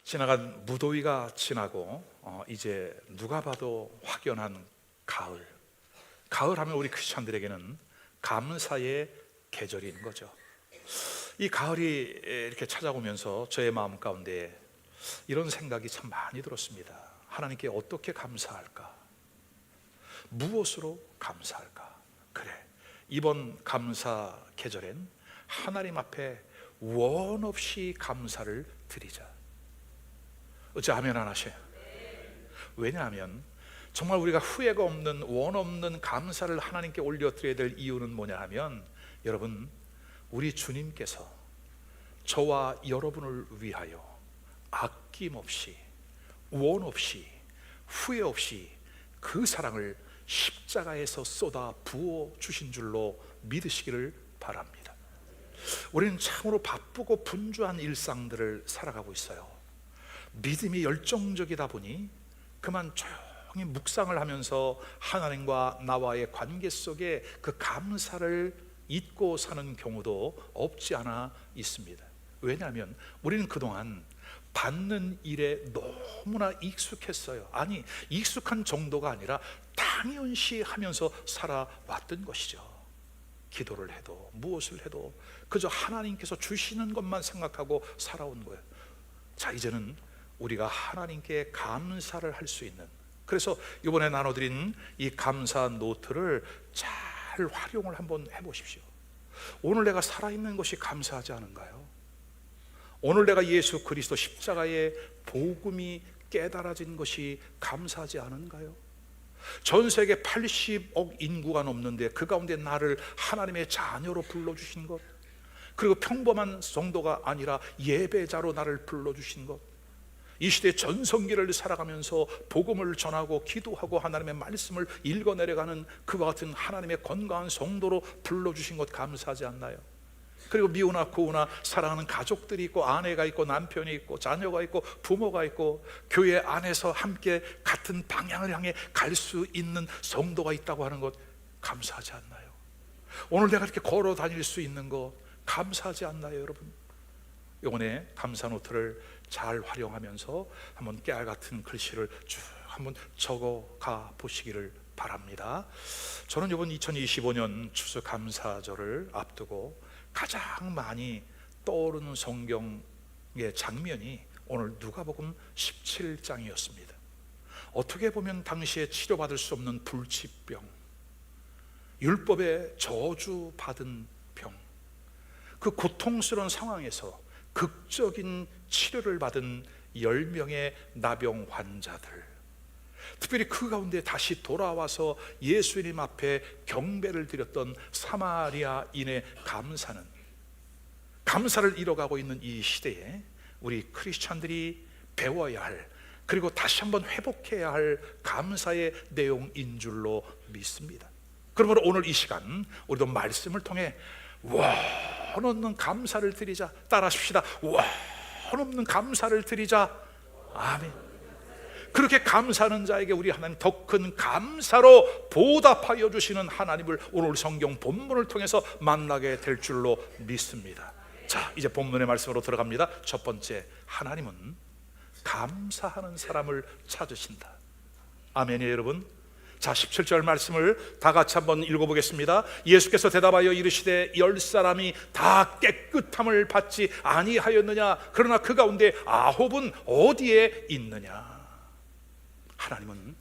지나간 무더위가 지나고 이제 누가 봐도 확연한 가을. 가을 하면 우리 크리스찬들에게는 감사의 계절인 거죠. 이 가을이 이렇게 찾아오면서 저의 마음 가운데 이런 생각이 참 많이 들었습니다. 하나님께 어떻게 감사할까? 무엇으로 감사할까? 그래, 이번 감사 계절엔 하나님 앞에 원 없이 감사를 드리자. 어찌 아멘 안 하셔요? 왜냐하면 정말 우리가 후회가 없는 원 없는 감사를 하나님께 올려드려야 될 이유는 뭐냐 하면, 여러분, 우리 주님께서 저와 여러분을 위하여 아낌없이 원 없이 후회 없이 그 사랑을 십자가에서 쏟아 부어 주신 줄로 믿으시기를 바랍니다. 우리는 참으로 바쁘고 분주한 일상들을 살아가고 있어요. 믿음이 열정적이다 보니 그만 조용히 묵상을 하면서 하나님과 나와의 관계 속에 그 감사를 잊고 사는 경우도 없지 않아 있습니다. 왜냐하면 우리는 그동안 받는 일에 너무나 익숙했어요. 아니, 익숙한 정도가 아니라 당연시 하면서 살아왔던 것이죠. 기도를 해도 무엇을 해도 그저 하나님께서 주시는 것만 생각하고 살아온 거예요. 자, 이제는 우리가 하나님께 감사를 할 수 있는, 그래서 이번에 나눠드린 이 감사 노트를 잘 활용을 한번 해보십시오. 오늘 내가 살아있는 것이 감사하지 않은가요? 오늘 내가 예수 그리스도 십자가의 복음이 깨달아진 것이 감사하지 않은가요? 전 세계 80억 인구가 넘는데 그 가운데 나를 하나님의 자녀로 불러주신 것, 그리고 평범한 성도가 아니라 예배자로 나를 불러주신 것, 이 시대 전성기를 살아가면서 복음을 전하고 기도하고 하나님의 말씀을 읽어내려가는 그와 같은 하나님의 건강한 성도로 불러주신 것 감사하지 않나요? 그리고 미우나 고우나 사랑하는 가족들이 있고 아내가 있고 남편이 있고 자녀가 있고 부모가 있고 교회 안에서 함께 같은 방향을 향해 갈 수 있는 성도가 있다고 하는 것 감사하지 않나요? 오늘 내가 이렇게 걸어 다닐 수 있는 것 감사하지 않나요, 여러분? 이번에 감사 노트를 잘 활용하면서 한번 깨알 같은 글씨를 쭉 한번 적어가 보시기를 바랍니다. 저는 이번 2025년 추수 감사절을 앞두고 가장 많이 떠오르는 성경의 장면이 오늘 누가복음 17장이었습니다. 어떻게 보면 당시에 치료받을 수 없는 불치병, 율법에 저주받은 병, 그 고통스러운 상황에서 극적인 치료를 받은 10명의 나병 환자들, 특별히 그 가운데 다시 돌아와서 예수님 앞에 경배를 드렸던 사마리아인의 감사를 잃어가고 있는 이 시대에 우리 크리스찬들이 배워야 할, 그리고 다시 한번 회복해야 할 감사의 내용인 줄로 믿습니다. 그러므로 오늘 이 시간 우리도 말씀을 통해 원 없는 감사를 드리자. 따라하십시다. 원 없는 감사를 드리자. 아멘. 그렇게 감사하는 자에게 우리 하나님 더 큰 감사로 보답하여 주시는 하나님을 오늘 성경 본문을 통해서 만나게 될 줄로 믿습니다. 자, 이제 본문의 말씀으로 들어갑니다. 첫 번째, 하나님은 감사하는 사람을 찾으신다. 아멘이에요, 여러분. 자, 17절 말씀을 다 같이 한번 읽어보겠습니다. 예수께서 대답하여 이르시되 10사람이 다 깨끗함을 받지 아니하였느냐? 그러나 그 가운데 9은 어디에 있느냐? 하나님은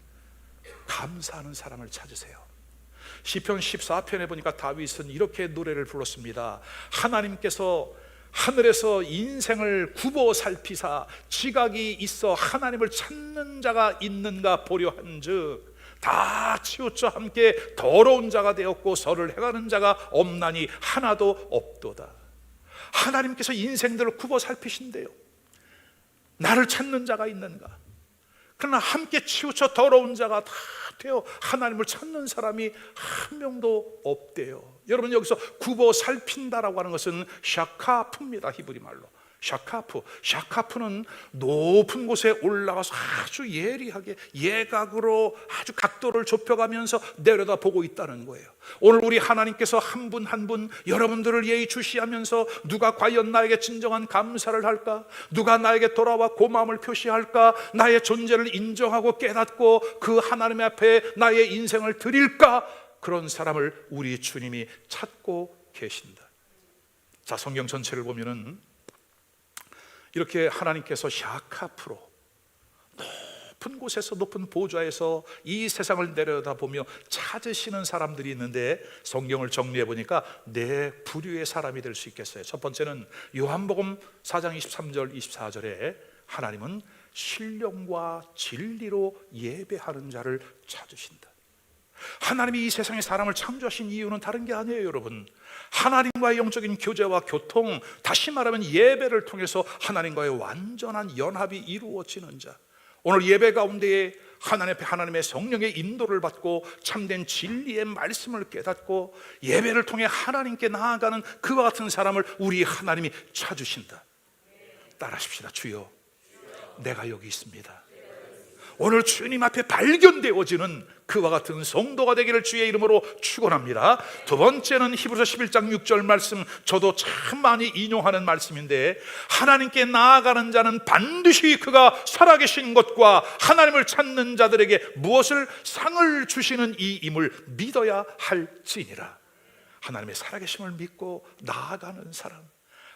감사하는 사람을 찾으세요. 시편 14편에 보니까 다윗은 이렇게 노래를 불렀습니다. 하나님께서 하늘에서 인생을 굽어 살피사 지각이 있어 하나님을 찾는 자가 있는가 보려 한즉 다 치우쳐 함께 더러운 자가 되었고 서를 행하는 자가 없나니 하나도 없도다. 하나님께서 인생들을 굽어 살피신대요. 나를 찾는 자가 있는가? 그러나 함께 치우쳐 더러운 자가 다 되어 하나님을 찾는 사람이 한 명도 없대요. 여러분, 여기서 굽어 살핀다라고 하는 것은 샤카프입니다. 히브리 말로 샤카프는 높은 곳에 올라가서 아주 예리하게 예각으로 아주 각도를 좁혀가면서 내려다보고 있다는 거예요. 오늘 우리 하나님께서 한 분 한 분 여러분들을 예의주시하면서 누가 과연 나에게 진정한 감사를 할까? 누가 나에게 돌아와 고마움을 표시할까? 나의 존재를 인정하고 깨닫고 그 하나님 앞에 나의 인생을 드릴까? 그런 사람을 우리 주님이 찾고 계신다. 자, 성경 전체를 보면은 이렇게 하나님께서 샤카프로 높은 곳에서 높은 보좌에서 이 세상을 내려다보며 찾으시는 사람들이 있는데, 성경을 정리해 보니까 네 부류의 사람이 될 수 있겠어요. 첫 번째는 요한복음 4장 23절 24절에 하나님은 신령과 진리로 예배하는 자를 찾으신다. 하나님이 이 세상에 사람을 창조하신 이유는 다른 게 아니에요, 여러분. 하나님과의 영적인 교제와 교통, 다시 말하면 예배를 통해서 하나님과의 완전한 연합이 이루어지는 자. 오늘 예배 가운데에 하나님 앞에 하나님의 성령의 인도를 받고 참된 진리의 말씀을 깨닫고 예배를 통해 하나님께 나아가는 그와 같은 사람을 우리 하나님이 찾으신다. 따라하십시다. 주여, 내가 여기 있습니다. 오늘 주님 앞에 발견되어지는 그와 같은 성도가 되기를 주의 이름으로 축원합니다. 두 번째는 히브리서 11장 6절 말씀, 저도 참 많이 인용하는 말씀인데, 하나님께 나아가는 자는 반드시 그가 살아계신 것과 하나님을 찾는 자들에게 무엇을 상을 주시는 이임을 믿어야 할지니라. 하나님의 살아계심을 믿고 나아가는 사람,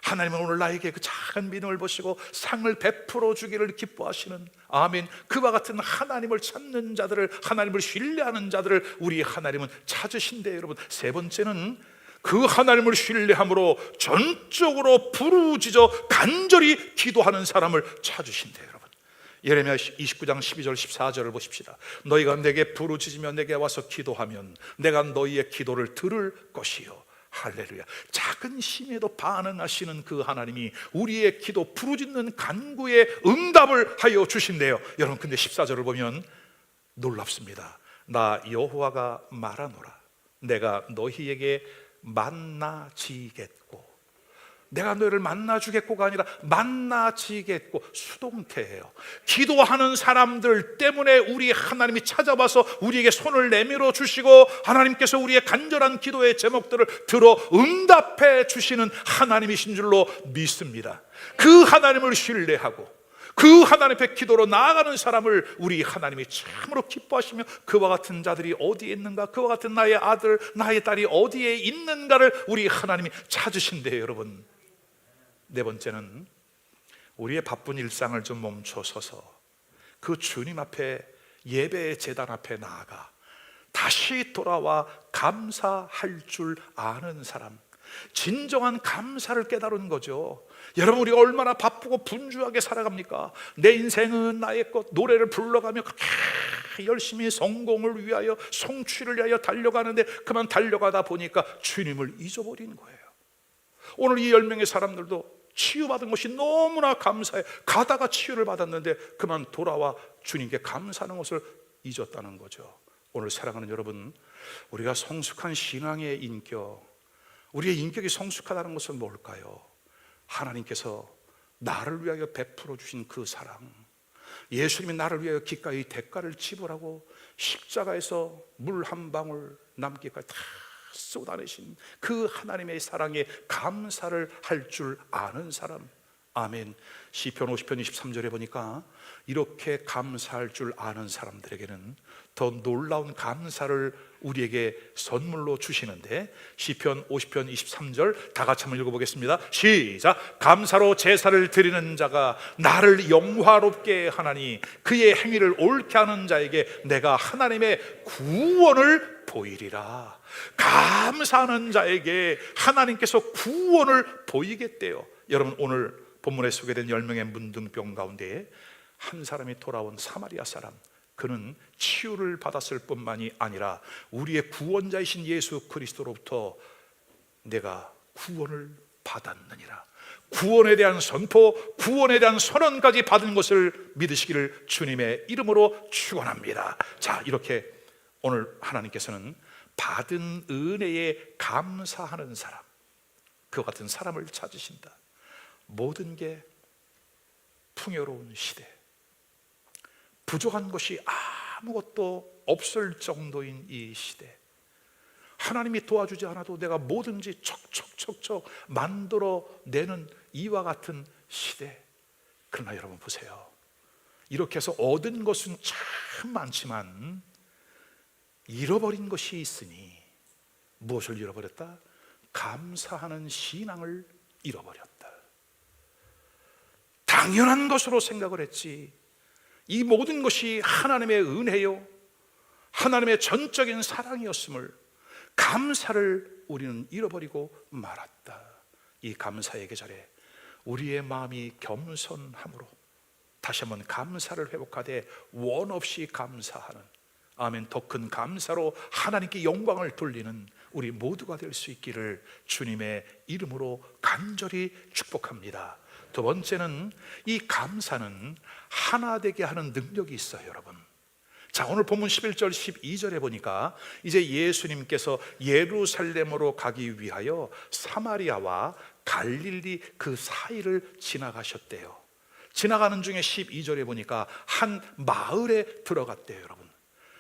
하나님은 오늘 나에게 그 작은 믿음을 보시고 상을 베풀어 주기를 기뻐하시는, 아멘, 그와 같은 하나님을 찾는 자들을, 하나님을 신뢰하는 자들을 우리 하나님은 찾으신대요, 여러분. 세 번째는 그 하나님을 신뢰함으로 전적으로 부르짖어 간절히 기도하는 사람을 찾으신대요, 여러분. 예레미야 29장 12절 14절을 보십시다. 너희가 내게 부르짖으며 내게 와서 기도하면 내가 너희의 기도를 들을 것이요. 할렐루야. 작은 심에도 반응하시는 그 하나님이 우리의 기도, 부르짖는 간구에 응답을 하여 주신대요, 여러분. 근데 14절을 보면 놀랍습니다. 나 여호와가 말하노라. 내가 너희에게 만나지겠고, 내가 너희를 만나주겠고가 아니라 만나지겠고, 수동태예요. 기도하는 사람들 때문에 우리 하나님이 찾아와서 우리에게 손을 내밀어 주시고, 하나님께서 우리의 간절한 기도의 제목들을 들어 응답해 주시는 하나님이신 줄로 믿습니다. 그 하나님을 신뢰하고 그 하나님 앞에 기도로 나아가는 사람을 우리 하나님이 참으로 기뻐하시며, 그와 같은 자들이 어디에 있는가, 그와 같은 나의 아들, 나의 딸이 어디에 있는가를 우리 하나님이 찾으신대요, 여러분. 네 번째는 우리의 바쁜 일상을 좀 멈춰서서 그 주님 앞에, 예배의 제단 앞에 나아가 다시 돌아와 감사할 줄 아는 사람, 진정한 감사를 깨달은 거죠. 여러분, 우리가 얼마나 바쁘고 분주하게 살아갑니까? 내 인생은 나의 것, 노래를 불러가며 그렇게 열심히 성공을 위하여, 성취를 위하여 달려가는데 그만 달려가다 보니까 주님을 잊어버린 거예요. 오늘 이 10명의 사람들도 치유받은 것이 너무나 감사해. 가다가 치유를 받았는데 그만 돌아와 주님께 감사하는 것을 잊었다는 거죠. 오늘 사랑하는 여러분, 우리가 성숙한 신앙의 인격, 우리의 인격이 성숙하다는 것은 뭘까요? 하나님께서 나를 위하여 베풀어 주신 그 사랑, 예수님이 나를 위하여 기꺼이 대가를 지불하고 십자가에서 물 한 방울 남기까지 다 쏟아내신 그 하나님의 사랑에 감사를 할 줄 아는 사람, 아멘. 시편 50편 23절에 보니까 이렇게 감사할 줄 아는 사람들에게는 더 놀라운 감사를 우리에게 선물로 주시는데, 시편 50편 23절 다 같이 한번 읽어보겠습니다. 시작. 감사로 제사를 드리는 자가 나를 영화롭게 하나니 그의 행위를 옳게 하는 자에게 내가 하나님의 구원을 보이리라. 감사하는 자에게 하나님께서 구원을 보이겠대요. 여러분, 오늘 본문에 소개된 10명의 문둥병 가운데 한 사람이 돌아온 사마리아 사람, 그는 치유를 받았을 뿐만이 아니라 우리의 구원자이신 예수 그리스도로부터 내가 구원을 받았느니라, 구원에 대한 선포, 구원에 대한 선언까지 받은 것을 믿으시기를 주님의 이름으로 축원합니다. 자, 이렇게 오늘 하나님께서는 받은 은혜에 감사하는 사람, 그 같은 사람을 찾으신다. 모든 게 풍요로운 시대, 부족한 것이 아무것도 없을 정도인 이 시대, 하나님이 도와주지 않아도 내가 뭐든지 척척척척 만들어내는 이와 같은 시대. 그러나 여러분 보세요, 이렇게 해서 얻은 것은 참 많지만 잃어버린 것이 있으니 무엇을 잃어버렸다? 감사하는 신앙을 잃어버렸다. 당연한 것으로 생각을 했지, 이 모든 것이 하나님의 은혜요, 하나님의 전적인 사랑이었음을, 감사를 우리는 잃어버리고 말았다. 이 감사의 계절에 우리의 마음이 겸손함으로 다시 한번 감사를 회복하되 원 없이 감사하는, 아멘, 더 큰 감사로 하나님께 영광을 돌리는 우리 모두가 될 수 있기를 주님의 이름으로 간절히 축복합니다. 두 번째는, 이 감사는 하나 되게 하는 능력이 있어요, 여러분. 자, 오늘 본문 11절 12절에 보니까 이제 예수님께서 예루살렘으로 가기 위하여 사마리아와 갈릴리 그 사이를 지나가셨대요. 지나가는 중에 12절에 보니까 한 마을에 들어갔대요, 여러분.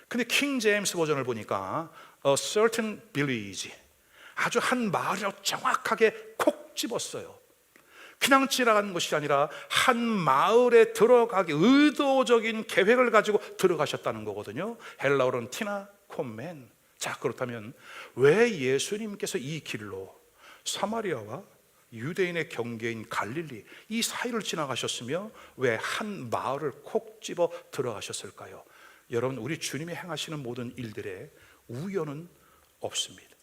근데 킹 제임스 버전을 보니까 a certain village, 아주 한 마을이라고 정확하게 콕 집었어요. 그냥 지나가는 것이 아니라 한 마을에 들어가기 의도적인 계획을 가지고 들어가셨다는 거거든요. 헬라어로는 티나 콤멘. 자, 그렇다면 왜 예수님께서 이 길로 사마리아와 유대인의 경계인 갈릴리 이 사이를 지나가셨으며 왜 한 마을을 콕 집어 들어가셨을까요? 여러분, 우리 주님이 행하시는 모든 일들에 우연은 없습니다.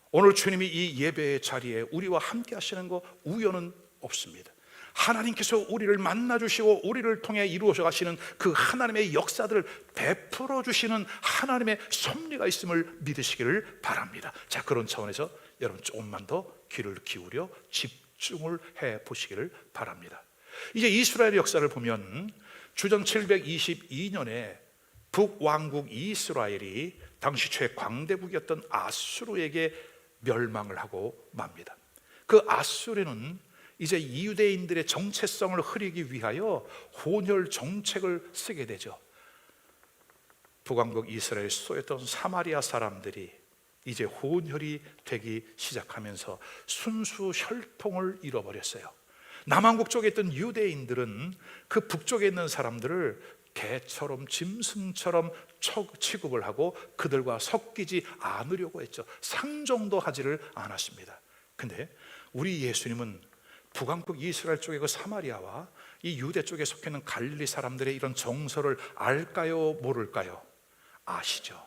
오늘 주님이 이 예배의 자리에 우리와 함께 하시는 거 우연은 없습니다. 하나님께서 우리를 만나주시고 우리를 통해 이루어져 가시는 그 하나님의 역사들을 베풀어 주시는 하나님의 섭리가 있음을 믿으시기를 바랍니다. 자, 그런 차원에서 여러분 조금만 더 귀를 기울여 집중을 해 보시기를 바랍니다. 이제 이스라엘의 역사를 보면 주전 722년에 북왕국 이스라엘이 당시 최광대국이었던 아수르에게 멸망을 하고 맙니다. 그 아수르는 이제 유대인들의 정체성을 흐리기 위하여 혼혈 정책을 쓰게 되죠. 북왕국 이스라엘 수도였던 사마리아 사람들이 이제 혼혈이 되기 시작하면서 순수 혈통을 잃어버렸어요. 남왕국 쪽에 있던 유대인들은 그 북쪽에 있는 사람들을 개처럼 짐승처럼 취급을 하고 그들과 섞이지 않으려고 했죠. 상종도 하지를 않았습니다. 근데 우리 예수님은 북왕국 이스라엘 쪽의 그 사마리아와 이 유대 쪽에 속해 있는 갈릴리 사람들의 이런 정서를 알까요, 모를까요? 아시죠?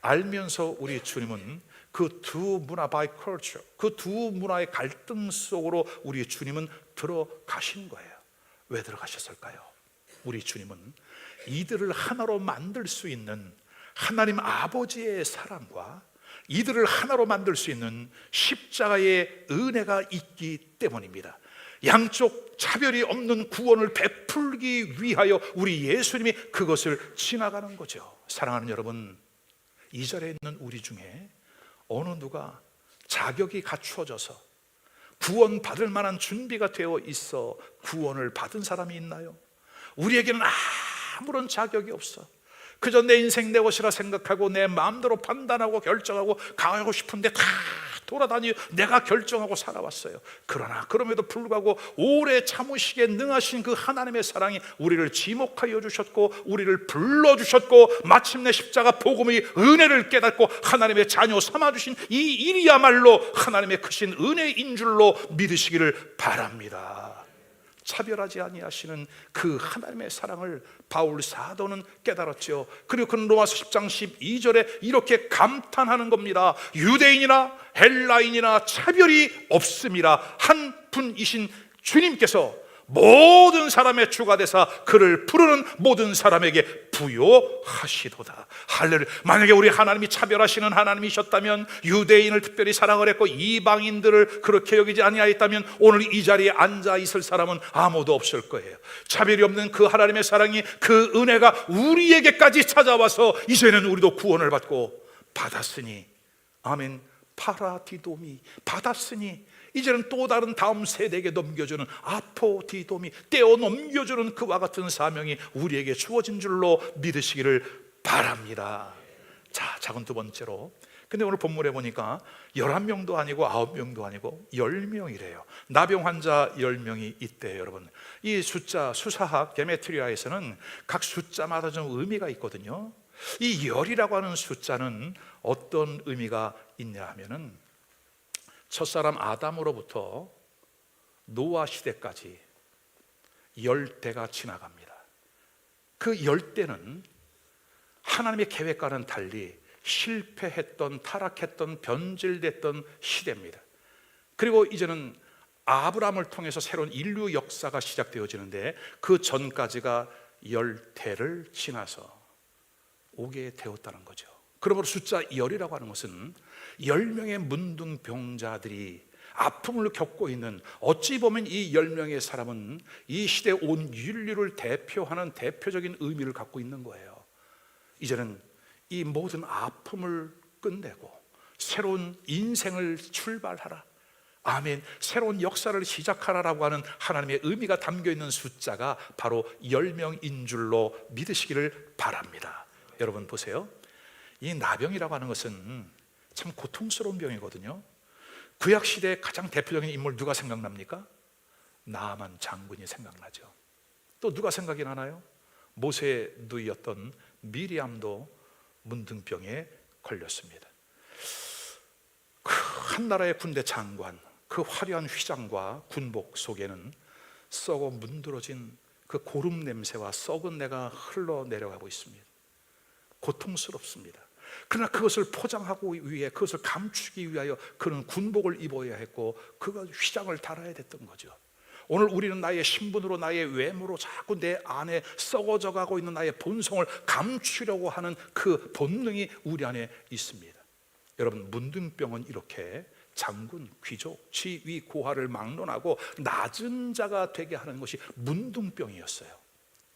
알면서 우리 주님은 그 두 문화 by culture, 그 두 문화의 갈등 속으로 우리 주님은 들어가신 거예요. 왜 들어가셨을까요? 우리 주님은 이들을 하나로 만들 수 있는 하나님 아버지의 사랑과 이들을 하나로 만들 수 있는 십자가의 은혜가 있기 때문입니다. 양쪽 차별이 없는 구원을 베풀기 위하여 우리 예수님이 그것을 지나가는 거죠. 사랑하는 여러분, 이 자리에 있는 우리 중에 어느 누가 자격이 갖추어져서 구원받을 만한 준비가 되어 있어 구원을 받은 사람이 있나요? 우리에게는 아무런 자격이 없어. 그저 내 인생 내 것이라 생각하고 내 마음대로 판단하고 결정하고 가고 싶은데 다 돌아다니 내가 결정하고 살아왔어요. 그러나 그럼에도 불구하고 오래 참으시기에 능하신 그 하나님의 사랑이 우리를 지목하여 주셨고 우리를 불러주셨고 마침내 십자가 복음의 은혜를 깨닫고 하나님의 자녀 삼아주신 이 일이야말로 하나님의 크신 은혜인 줄로 믿으시기를 바랍니다. 차별하지 아니하시는 그 하나님의 사랑을 바울 사도는 깨달았죠. 그리고 그는 로마서 10장 12절에 이렇게 감탄하는 겁니다. 유대인이나 헬라인이나 차별이 없음이라 한 분이신 주님께서 모든 사람의 주가 되사 그를 부르는 모든 사람에게 부요하시도다. 할렐루야. 만약에 우리 하나님이 차별하시는 하나님이셨다면, 유대인을 특별히 사랑을 했고 이방인들을 그렇게 여기지 아니하였다면 오늘 이 자리에 앉아 있을 사람은 아무도 없을 거예요. 차별이 없는 그 하나님의 사랑이, 그 은혜가 우리에게까지 찾아와서 이제는 우리도 구원을 받고 받았으니, 아멘, 파라디도미, 받았으니 이제는 또 다른 다음 세대에게 넘겨주는 아포디도미, 떼어 넘겨주는 그와 같은 사명이 우리에게 주어진 줄로 믿으시기를 바랍니다. 자, 작은 두 번째로, 근데 오늘 본문에 보니까 11명도 아니고 9명도 아니고 10명이래요 나병 환자 10명이 있대요. 여러분, 이 숫자, 수사학 게메트리아에서는 각 숫자마다 좀 의미가 있거든요. 이 열이라고 하는 숫자는 어떤 의미가 있냐 하면은 첫사람 아담으로부터 노아 시대까지 10대가 지나갑니다. 그 10대는 하나님의 계획과는 달리 실패했던, 타락했던, 변질됐던 시대입니다. 그리고 이제는 아브라함을 통해서 새로운 인류 역사가 시작되어지는데 그 전까지가 10대를 지나서 오게 되었다는 거죠. 그러므로 숫자 10이라고 하는 것은 10명의 문둥병자들이 아픔을 겪고 있는, 어찌 보면 이 10명의 사람은 이 시대 온 인류를 대표하는 대표적인 의미를 갖고 있는 거예요. 이제는 이 모든 아픔을 끝내고 새로운 인생을 출발하라, 아멘, 새로운 역사를 시작하라라고 하는 하나님의 의미가 담겨있는 숫자가 바로 10명인 줄로 믿으시기를 바랍니다. 여러분 보세요, 이 나병이라고 하는 것은 참 고통스러운 병이거든요. 구약시대의 가장 대표적인 인물 누가 생각납니까? 나아만 장군이 생각나죠. 또 누가 생각이 나나요? 모세의 누이였던 미리암도 문둥병에 걸렸습니다. 그 한 나라의 군대 장관, 그 화려한 휘장과 군복 속에는 썩어 문드러진 그 고름 냄새와 썩은 내가 흘러내려가고 있습니다. 고통스럽습니다. 그러나 그것을 포장하기 위해, 그것을 감추기 위하여 그는 군복을 입어야 했고 그가 휘장을 달아야 됐던 거죠. 오늘 우리는 나의 신분으로, 나의 외모로 자꾸 내 안에 썩어져 가고 있는 나의 본성을 감추려고 하는 그 본능이 우리 안에 있습니다. 여러분, 문둥병은 이렇게 장군, 귀족, 지위, 고하를 막론하고 낮은 자가 되게 하는 것이 문둥병이었어요.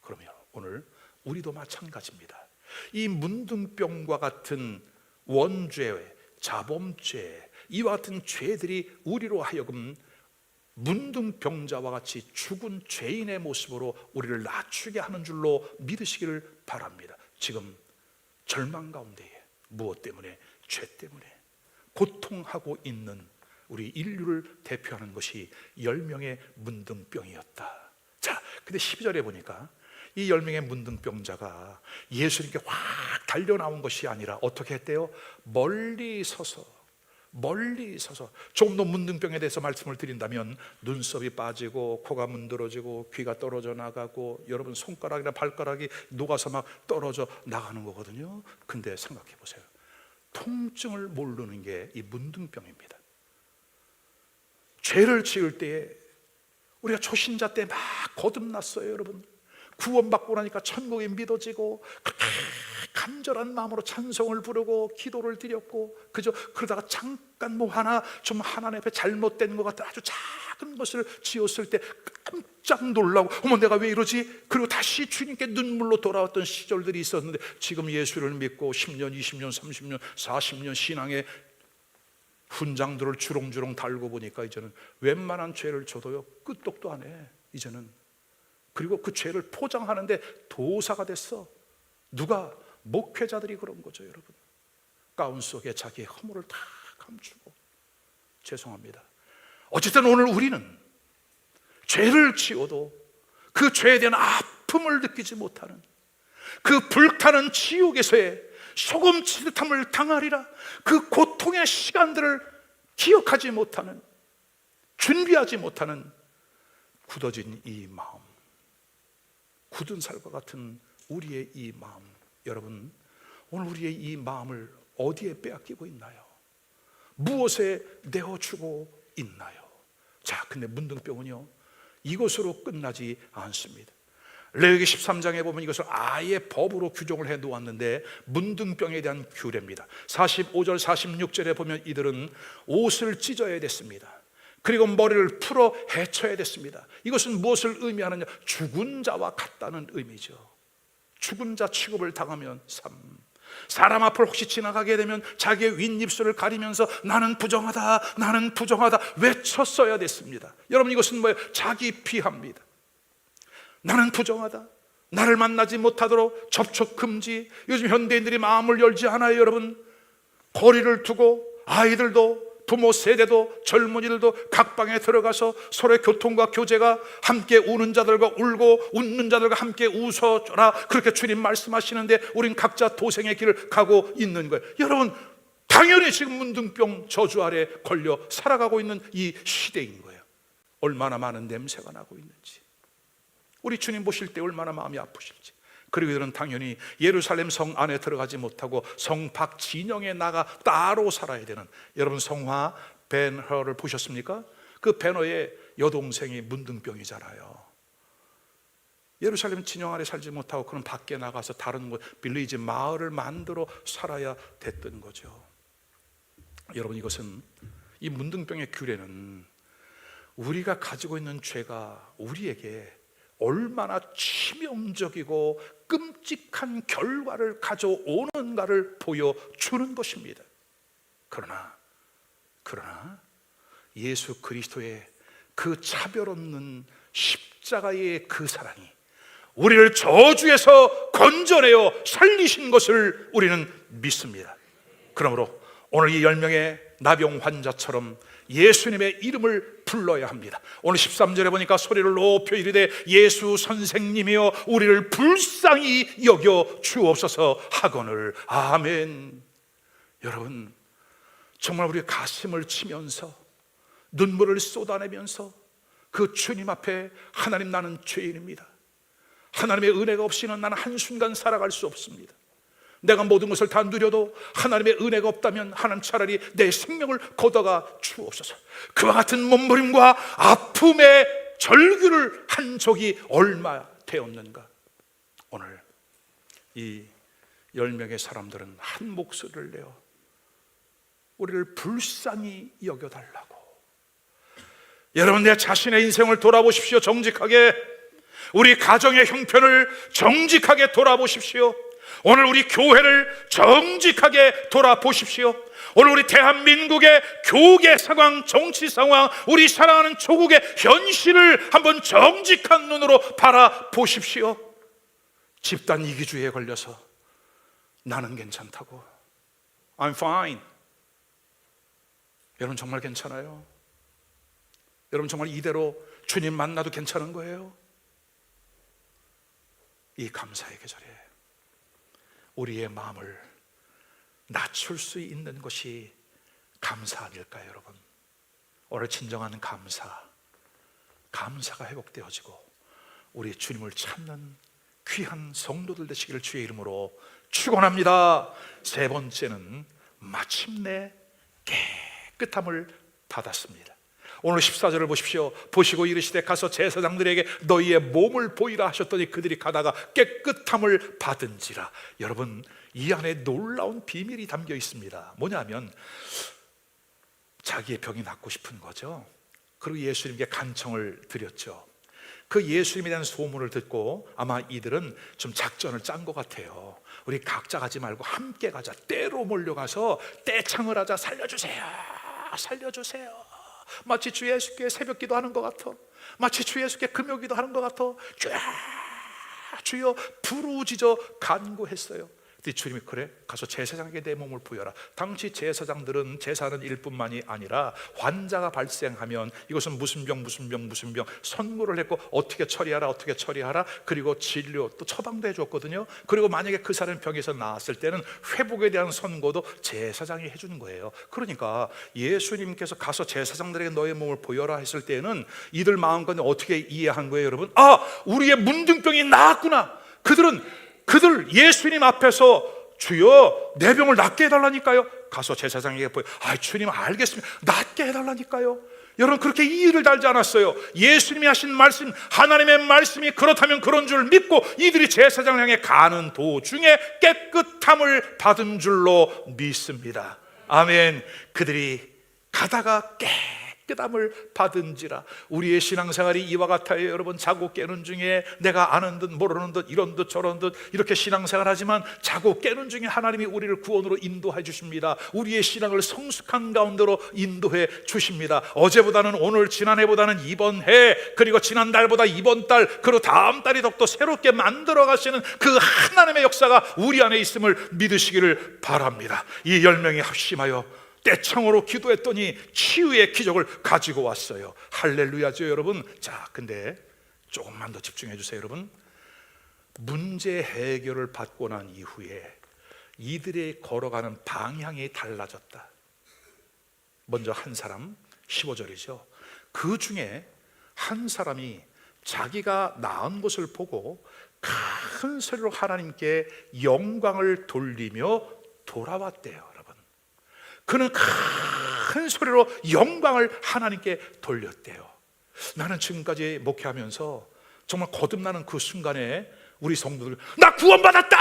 그러면 오늘 우리도 마찬가지입니다. 이 문둥병과 같은 원죄, 자범죄, 이와 같은 죄들이 우리로 하여금 문둥병자와 같이 죽은 죄인의 모습으로 우리를 낮추게 하는 줄로 믿으시기를 바랍니다. 지금 절망 가운데에 무엇 때문에? 죄 때문에 고통하고 있는 우리 인류를 대표하는 것이 10명의 문둥병이었다. 자, 근데 12절에 보니까 이 10명의 문둥병자가 예수님께 확 달려나온 것이 아니라 어떻게 했대요? 멀리 서서 조금 더 문둥병에 대해서 말씀을 드린다면 눈썹이 빠지고 코가 문드러지고 귀가 떨어져 나가고 여러분 손가락이나 발가락이 녹아서 막 떨어져 나가는 거거든요. 근데 생각해 보세요. 통증을 모르는 게 이 문둥병입니다. 죄를 지을 때에 우리가 초신자 때 막 거듭났어요. 여러분, 구원받고 나니까 천국이 믿어지고 간절한 마음으로 찬송을 부르고 기도를 드렸고, 그저 그러다가 잠깐 뭐 하나 좀 하나님 앞에 잘못된 것 같은 아주 작은 것을 지었을 때 깜짝 놀라고 어머 내가 왜 이러지? 그리고 다시 주님께 눈물로 돌아왔던 시절들이 있었는데 지금 예수를 믿고 10년, 20년, 30년, 40년 신앙의 훈장들을 주렁주렁 달고 보니까 이제는 웬만한 죄를 져도요 끄떡도 안 해. 이제는. 그리고 그 죄를 포장하는데 도사가 됐어. 누가? 목회자들이 그런 거죠. 여러분, 가운 속에 자기의 허물을 다 감추고. 죄송합니다. 어쨌든 오늘 우리는 죄를 지어도 그 죄에 대한 아픔을 느끼지 못하는, 그 불타는 지옥에서의 소금치듯함을 당하리라, 그 고통의 시간들을 기억하지 못하는, 준비하지 못하는 굳어진 이 마음, 굳은 살과 같은 우리의 이 마음, 여러분 오늘 우리의 이 마음을 어디에 빼앗기고 있나요? 무엇에 내어주고 있나요? 자, 근데 문둥병은요 이것으로 끝나지 않습니다. 레위기 13장에 보면 이것을 아예 법으로 규정을 해 놓았는데 문둥병에 대한 규례입니다. 45절 46절에 보면 이들은 옷을 찢어야 됐습니다. 그리고 머리를 풀어 헤쳐야 됐습니다. 이것은 무엇을 의미하느냐? 죽은 자와 같다는 의미죠. 죽은 자 취급을 당하면 삶, 사람 앞을 혹시 지나가게 되면 자기의 윗입술을 가리면서 나는 부정하다, 나는 부정하다 외쳤어야 됐습니다. 여러분, 이것은 뭐예요? 자기 비하입니다. 나는 부정하다, 나를 만나지 못하도록 접촉 금지. 요즘 현대인들이 마음을 열지 않아요. 여러분, 거리를 두고 아이들도 부모 세대도 젊은이들도 각 방에 들어가서 서로의 교통과 교제가, 함께 우는 자들과 울고 웃는 자들과 함께 웃어줘라, 그렇게 주님 말씀하시는데 우린 각자 도생의 길을 가고 있는 거예요. 여러분, 당연히 지금 문둥병 저주 아래 걸려 살아가고 있는 이 시대인 거예요. 얼마나 많은 냄새가 나고 있는지, 우리 주님 보실 때 얼마나 마음이 아프실지. 그리고 이들은 당연히 예루살렘 성 안에 들어가지 못하고 성 밖 진영에 나가 따로 살아야 되는, 여러분 성화 벤허를 보셨습니까? 그 벤허의 여동생이 문둥병이잖아요. 예루살렘 진영 안에 살지 못하고 그는 밖에 나가서 다른 곳, 빌리지 마을을 만들어 살아야 됐던 거죠. 여러분, 이것은, 이 문둥병의 규례는 우리가 가지고 있는 죄가 우리에게 얼마나 치명적이고 끔찍한 결과를 가져오는가를 보여주는 것입니다. 그러나 예수 그리스도의 그 차별 없는 십자가의 그 사랑이 우리를 저주에서 건져내어 살리신 것을 우리는 믿습니다. 그러므로 오늘 이 10명의 나병 환자처럼 예수님의 이름을 불러야 합니다. 오늘 13절에 보니까 소리를 높여 이르되 예수 선생님이여 우리를 불쌍히 여겨 주옵소서 하거늘. 아멘. 여러분, 정말 우리 가슴을 치면서 눈물을 쏟아내면서 그 주님 앞에, 하나님, 나는 죄인입니다. 하나님의 은혜가 없이는 나는 한순간 살아갈 수 없습니다. 내가 모든 것을 다 누려도 하나님의 은혜가 없다면 하나님, 차라리 내 생명을 걷어가 주옵소서. 그와 같은 몸부림과 아픔의 절규를 한 적이 얼마 되었는가. 오늘 이 10명의 사람들은 한 목소리를 내어 우리를 불쌍히 여겨달라고. 여러분, 내 자신의 인생을 돌아보십시오. 정직하게 우리 가정의 형편을 정직하게 돌아보십시오. 오늘 우리 교회를 정직하게 돌아보십시오. 오늘 우리 대한민국의 교계 상황, 정치 상황, 우리 사랑하는 조국의 현실을 한번 정직한 눈으로 바라보십시오. 집단 이기주의에 걸려서 나는 괜찮다고, I'm fine. 여러분, 정말 괜찮아요? 여러분, 정말 이대로 주님 만나도 괜찮은 거예요? 이 감사의 계절에 우리의 마음을 낮출 수 있는 것이 감사 아닐까요, 여러분? 오늘 진정한 감사가 회복되어지고 우리 주님을 찾는 귀한 성도들 되시기를 주의 이름으로 축원합니다. 세 번째는 마침내 깨끗함을 받았습니다. 오늘 14절을 보십시오. 보시고 이르시되 가서 제사장들에게 너희의 몸을 보이라 하셨더니 그들이 가다가 깨끗함을 받은지라. 여러분, 이 안에 놀라운 비밀이 담겨 있습니다. 뭐냐면 자기의 병이 낫고 싶은 거죠. 그리고 예수님께 간청을 드렸죠. 그 예수님에 대한 소문을 듣고 아마 이들은 좀 작전을 짠 것 같아요. 우리 각자 가지 말고 함께 가자. 때로 몰려가서 떼창을 하자. 살려주세요, 살려주세요. 마치 주 예수께 새벽 기도하는 것 같아. 마치 주 예수께 금요 기도하는 것 같아. 주여 부르짖어 간구했어요. 근데 주님이 그래? 가서 제사장에게 내 몸을 부여라. 당시 제사장들은 제사는 일뿐만이 아니라 환자가 발생하면 이것은 무슨 병 선고를 했고 어떻게 처리하라 그리고 진료 또 처방도 해줬거든요. 그리고 만약에 그 사람이 병에서 나았을 때는 회복에 대한 선고도 제사장이 해주는 거예요. 그러니까 예수님께서 가서 제사장들에게 너의 몸을 보여라 했을 때는 이들 마음가운데 어떻게 이해한 거예요, 여러분? 아, 우리의 문둥병이 나았구나. 그들 예수님 앞에서 주여 내 병을 낫게 해달라니까요. 가서 제사장에게 보여. 아, 주님 알겠습니다. 낫게 해달라니까요. 여러분, 그렇게 이의를 달지 않았어요. 예수님이 하신 말씀, 하나님의 말씀이 그렇다면 그런 줄 믿고 이들이 제사장을 향해 가는 도중에 깨끗함을 받은 줄로 믿습니다. 아멘. 그들이 가다가 깨달음을 받은지라. 우리의 신앙생활이 이와 같아요. 여러분, 자고 깨는 중에 내가 아는 듯 모르는 듯 이런 듯 저런 듯 이렇게 신앙생활하지만 자고 깨는 중에 하나님이 우리를 구원으로 인도해 주십니다. 우리의 신앙을 성숙한 가운데로 인도해 주십니다. 어제보다는 오늘, 지난해보다는 이번 해, 그리고 지난달보다 이번 달, 그리고 다음 달이 더욱더 새롭게 만들어 가시는 그 하나님의 역사가 우리 안에 있음을 믿으시기를 바랍니다. 이 10명이 합심하여 떼창으로 기도했더니 치유의 기적을 가지고 왔어요. 할렐루야죠, 여러분. 자, 근데 조금만 더 집중해 주세요, 여러분. 문제 해결을 받고 난 이후에 이들의 걸어가는 방향이 달라졌다. 먼저 한 사람, 15절이죠. 그 중에 한 사람이 자기가 낳은 것을 보고 큰 소리로 하나님께 영광을 돌리며 돌아왔대요. 그는 큰 소리로 영광을 하나님께 돌렸대요. 나는 지금까지 목회하면서 정말 거듭나는 그 순간에 우리 성도들, 나 구원받았다!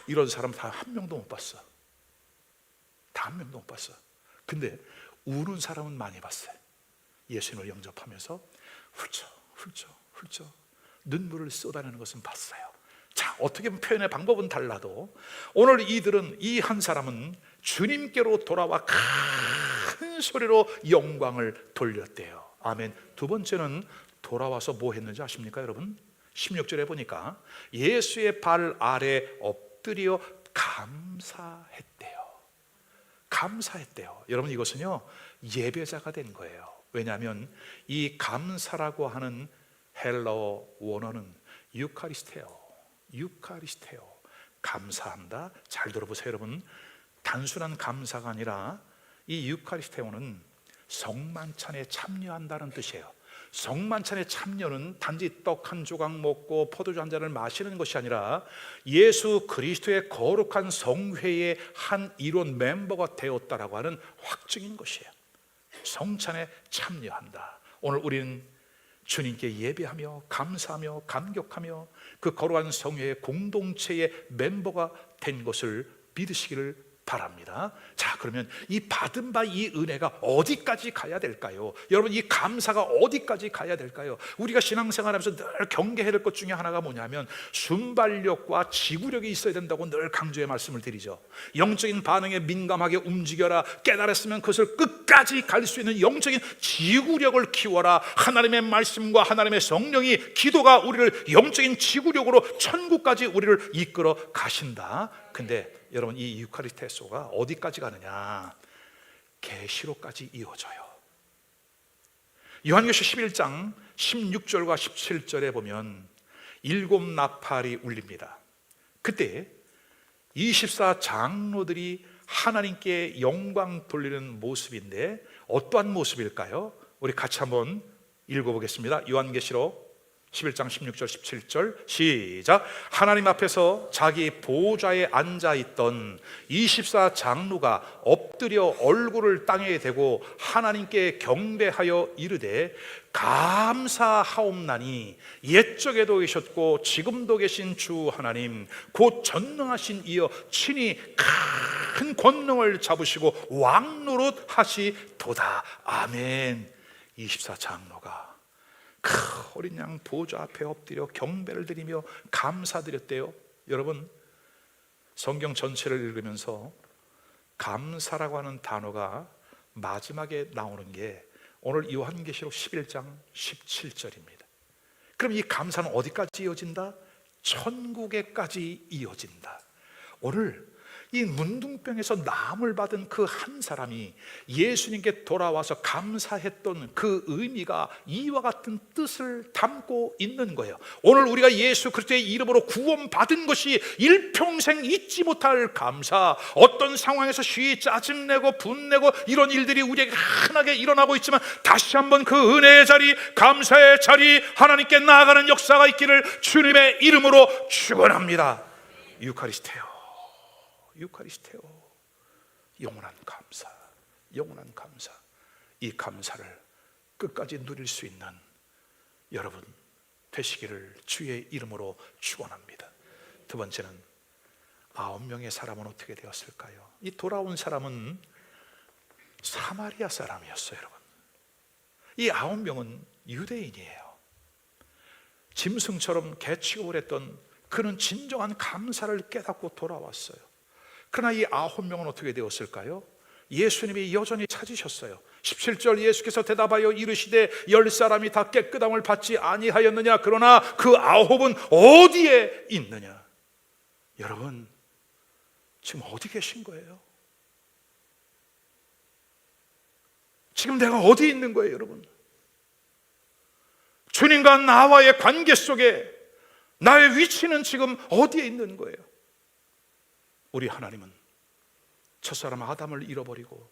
이런 사람 다 한 명도 못 봤어. 다 한 명도 못 봤어. 근데 우는 사람은 많이 봤어요. 예수님을 영접하면서 훌쩍 눈물을 쏟아내는 것은 봤어요. 자, 어떻게 보면 표현의 방법은 달라도 오늘 이들은, 이 한 사람은 주님께로 돌아와 큰 소리로 영광을 돌렸대요. 아멘. 두 번째는 돌아와서 뭐 했는지 아십니까, 여러분? 16절에 보니까 예수의 발 아래 엎드려 감사했대요. 감사했대요. 여러분, 이것은요 예배자가 된 거예요. 왜냐하면 이 감사라고 하는 헬라어 원어는 유카리스테오, 감사한다. 잘 들어보세요, 여러분. 단순한 감사가 아니라 이 유카리스테오는 성만찬에 참여한다는 뜻이에요. 성만찬에 참여는 단지 떡 한 조각 먹고 포도주 한 잔을 마시는 것이 아니라 예수 그리스도의 거룩한 성회의 한 일원 멤버가 되었다라고 하는 확증인 것이에요. 성찬에 참여한다. 오늘 우리는 주님께 예배하며 감사하며 감격하며 그 거룩한 성회의 공동체의 멤버가 된 것을 믿으시기를 바랍니다. 자, 그러면 이 받은 바 이 은혜가 어디까지 가야 될까요? 여러분, 이 감사가 어디까지 가야 될까요? 우리가 신앙생활하면서 늘 경계해야 될 것 중에 하나가 뭐냐면 순발력과 지구력이 있어야 된다고 늘 강조의 말씀을 드리죠. 영적인 반응에 민감하게 움직여라. 깨달았으면 그것을 끝까지 갈 수 있는 영적인 지구력을 키워라. 하나님의 말씀과 하나님의 성령이, 기도가 우리를 영적인 지구력으로 천국까지 우리를 이끌어 가신다. 근데 여러분, 이 유카리스테소가 어디까지 가느냐? 계시로까지 이어져요. 요한계시록 11장 16절과 17절에 보면 7 나팔이 울립니다. 그때 24 장로들이 하나님께 영광 돌리는 모습인데 어떠한 모습일까요? 우리 같이 한번 읽어보겠습니다. 요한계시록 11장 16절 17절 시작. 하나님 앞에서 자기 보좌에 앉아있던 24 장로가 엎드려 얼굴을 땅에 대고 하나님께 경배하여 이르되 감사하옵나니 옛적에도 계셨고 지금도 계신 주 하나님 곧 전능하신 이여 친히 큰 권능을 잡으시고 왕노릇 하시도다. 아멘. 24 장로가 그 어린 양 보좌 앞에 엎드려 경배를 드리며 감사드렸대요. 여러분, 성경 전체를 읽으면서 감사라고 하는 단어가 마지막에 나오는 게 오늘 요한계시록 11장 17절입니다. 그럼 이 감사는 어디까지 이어진다? 천국에까지 이어진다. 오늘 이 문둥병에서 나음을 받은 그 한 사람이 예수님께 돌아와서 감사했던 그 의미가 이와 같은 뜻을 담고 있는 거예요. 오늘 우리가 예수 그리스도의 이름으로 구원받은 것이 일평생 잊지 못할 감사. 어떤 상황에서 쉬이 짜증내고 분내고 이런 일들이 우리에게 흔하게 일어나고 있지만 다시 한번 그 은혜의 자리, 감사의 자리, 하나님께 나아가는 역사가 있기를 주님의 이름으로 축원합니다. 유카리스테오, 영원한 감사, 영원한 감사. 이 감사를 끝까지 누릴 수 있는 여러분 되시기를 주의 이름으로 축원합니다. 두 번째는 9명의 사람은 어떻게 되었을까요? 이 돌아온 사람은 사마리아 사람이었어요. 여러분, 이 9명은 유대인이에요. 짐승처럼 개취급을 했던 그는 진정한 감사를 깨닫고 돌아왔어요. 그러나 이 9명은 어떻게 되었을까요? 예수님이 여전히 찾으셨어요. 17절 예수께서 대답하여 이르시되 10사람이 다 깨끗함을 받지 아니하였느냐? 그러나 그 9은 어디에 있느냐? 여러분, 지금 어디 계신 거예요? 지금 내가 어디 있는 거예요, 여러분? 주님과 나와의 관계 속에 나의 위치는 지금 어디에 있는 거예요? 우리 하나님은 첫사람 아담을 잃어버리고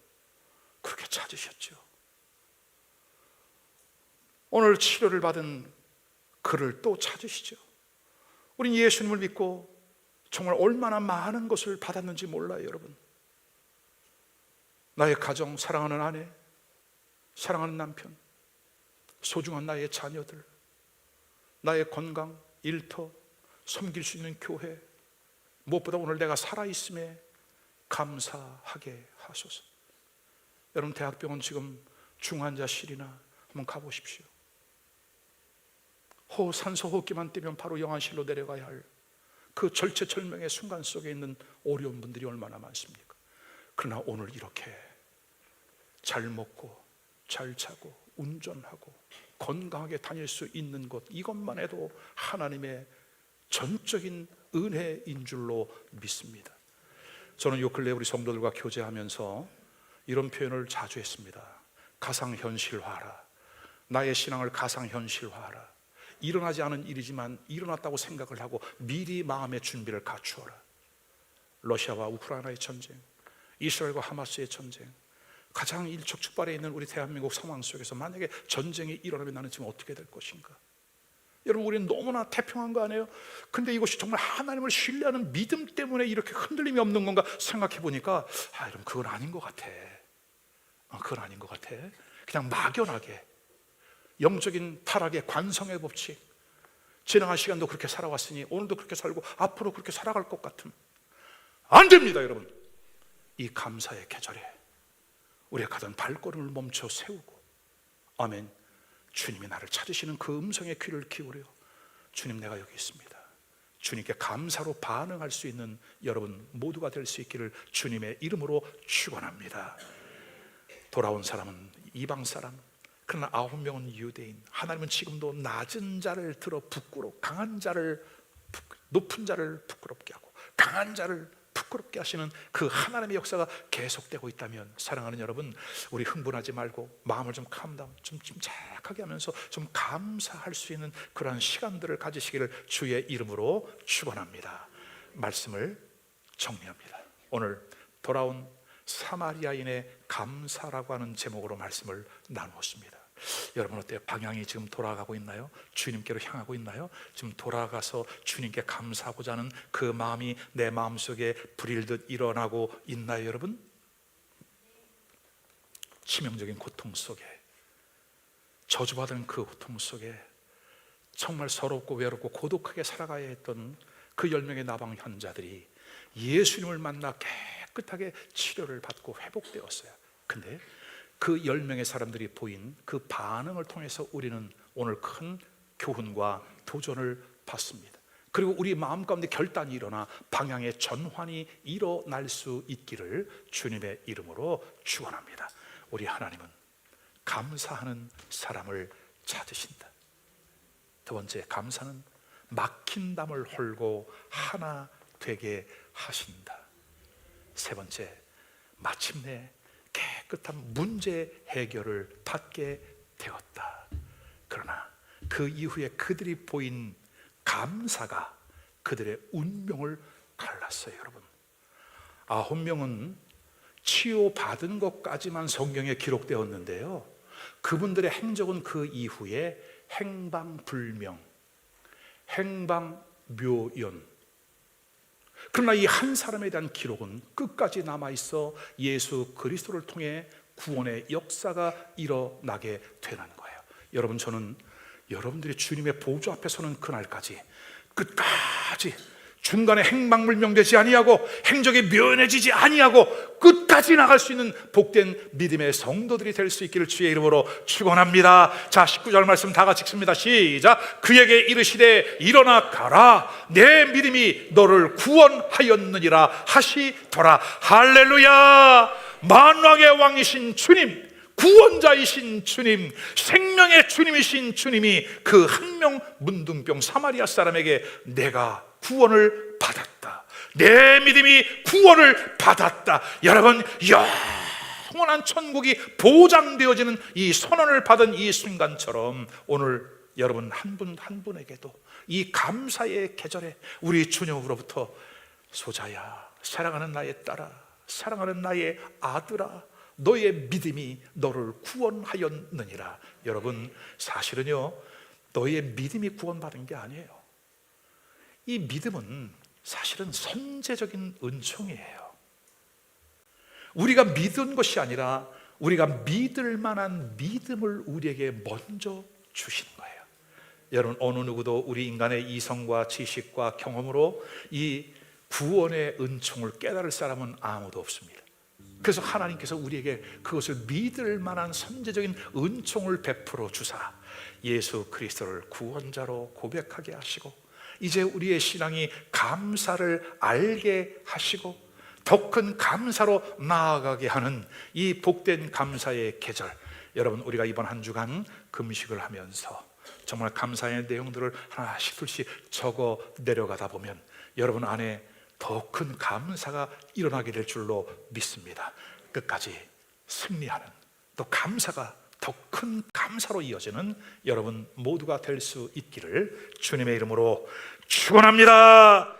그렇게 찾으셨죠. 오늘 치료를 받은 그를 또 찾으시죠. 우린 예수님을 믿고 정말 얼마나 많은 것을 받았는지 몰라요, 여러분. 나의 가정, 사랑하는 아내, 사랑하는 남편, 소중한 나의 자녀들, 나의 건강, 일터, 섬길 수 있는 교회, 무엇보다 오늘 내가 살아있음에 감사하게 하소서. 여러분, 대학병원 지금 중환자실이나 한번 가보십시오. 산소 호흡기만 떼면 바로 영안실로 내려가야 할 그 절체절명의 순간 속에 있는 어려운 분들이 얼마나 많습니까? 그러나 오늘 이렇게 잘 먹고 잘 자고 운전하고 건강하게 다닐 수 있는 것, 이것만 해도 하나님의 전적인 은혜인 줄로 믿습니다. 저는 요 근래 우리 성도들과 교제하면서 이런 표현을 자주 했습니다. 가상현실화하라. 나의 신앙을 가상현실화하라. 일어나지 않은 일이지만 일어났다고 생각을 하고 미리 마음의 준비를 갖추어라. 러시아와 우크라이나의 전쟁, 이스라엘과 하마스의 전쟁, 가장 일촉즉발에 있는 우리 대한민국 상황 속에서 만약에 전쟁이 일어나면 나는 지금 어떻게 될 것인가? 여러분, 우리는 너무나 태평한 거 아니에요? 근데 이것이 정말 하나님을 신뢰하는 믿음 때문에 이렇게 흔들림이 없는 건가 생각해 보니까 여러분, 그건 아닌 것 같아. 그건 아닌 것 같아. 그냥 막연하게 영적인 타락의 관성의 법칙, 지나간 시간도 그렇게 살아왔으니 오늘도 그렇게 살고 앞으로 그렇게 살아갈 것 같은, 안 됩니다. 여러분, 이 감사의 계절에 우리가 가던 발걸음을 멈춰 세우고, 아멘, 주님이 나를 찾으시는 그 음성의 귀를 기울여 주님, 내가 여기 있습니다, 주님께 감사로 반응할 수 있는 여러분 모두가 될 수 있기를 주님의 이름으로 축원합니다. 돌아온 사람은 이방 사람, 그러나 9명은 유대인. 하나님은 지금도 낮은 자를 들어 부끄럽고 강한 자를, 높은 자를 부끄럽게 하고 강한 자를 부끄럽게 하시는 그 하나님의 역사가 계속되고 있다면, 사랑하는 여러분, 우리 흥분하지 말고 마음을 좀 캄다운, 좀 침착하게 하면서 좀 감사할 수 있는 그러한 시간들을 가지시기를 주의 이름으로 축원합니다. 말씀을 정리합니다. 오늘 돌아온 사마리아인의 감사라고 하는 제목으로 말씀을 나누었습니다. 여러분, 어때요? 방향이 지금 돌아가고 있나요? 주님께로 향하고 있나요? 지금 돌아가서 주님께 감사하고자 하는 그 마음이 내 마음속에 불일듯 일어나고 있나요, 여러분? 치명적인 고통 속에, 저주받은 그 고통 속에 정말 서럽고 외롭고 고독하게 살아가야 했던 그 10명의 나방 환자들이 예수님을 만나 깨끗하게 치료를 받고 회복되었어요. 근데 그 10명의 사람들이 보인 그 반응을 통해서 우리는 오늘 큰 교훈과 도전을 받습니다. 그리고 우리 마음 가운데 결단이 일어나 방향의 전환이 일어날 수 있기를 주님의 이름으로 축원합니다. 우리 하나님은 감사하는 사람을 찾으신다. 두 번째, 감사는 막힌 담을 헐고 하나 되게 하신다. 세 번째, 마침내 깨끗한 문제 해결을 받게 되었다. 그러나 그 이후에 그들이 보인 감사가 그들의 운명을 갈랐어요. 여러분, 9명은 치유받은 것까지만 성경에 기록되었는데요, 그분들의 행적은 그 이후에 행방불명, 행방묘연. 그러나 이 한 사람에 대한 기록은 끝까지 남아있어 예수 그리스도를 통해 구원의 역사가 일어나게 되는 거예요. 여러분, 저는 여러분들이 주님의 보좌 앞에 서는 그날까지 끝까지 중간에 행방불명되지 아니하고 행적이 묘연해지지 아니하고 끝까지 나갈 수 있는 복된 믿음의 성도들이 될 수 있기를 주의 이름으로 축원합니다. 자, 19절 말씀 다 같이 읽습니다. 시작. 그에게 이르시되 일어나 가라, 내 믿음이 너를 구원하였느니라 하시더라. 할렐루야. 만왕의 왕이신 주님, 구원자이신 주님, 생명의 주님이신 주님이 그 한 명 문둥병 사마리아 사람에게 내가 구원을 받았다, 내 믿음이 구원을 받았다. 여러분, 영원한 천국이 보장되어지는 이 선언을 받은 이 순간처럼 오늘 여러분 한 분 한 분에게도 이 감사의 계절에 우리 주님으로부터 소자야, 사랑하는 나의 딸아, 사랑하는 나의 아들아, 너의 믿음이 너를 구원하였느니라. 여러분, 사실은요, 너의 믿음이 구원받은 게 아니에요. 이 믿음은 사실은 선제적인 은총이에요. 우리가 믿은 것이 아니라 우리가 믿을 만한 믿음을 우리에게 먼저 주시는 거예요. 여러분, 어느 누구도 우리 인간의 이성과 지식과 경험으로 이 구원의 은총을 깨달을 사람은 아무도 없습니다. 그래서 하나님께서 우리에게 그것을 믿을 만한 선제적인 은총을 베풀어 주사 예수 그리스도를 구원자로 고백하게 하시고, 이제 우리의 신앙이 감사를 알게 하시고 더 큰 감사로 나아가게 하는 이 복된 감사의 계절, 여러분, 우리가 이번 한 주간 금식을 하면서 정말 감사의 내용들을 하나씩 둘씩 적어 내려가다 보면 여러분 안에 더 큰 감사가 일어나게 될 줄로 믿습니다. 끝까지 승리하는, 또 감사가 더 큰 감사로 이어지는 여러분 모두가 될 수 있기를 주님의 이름으로 축원합니다.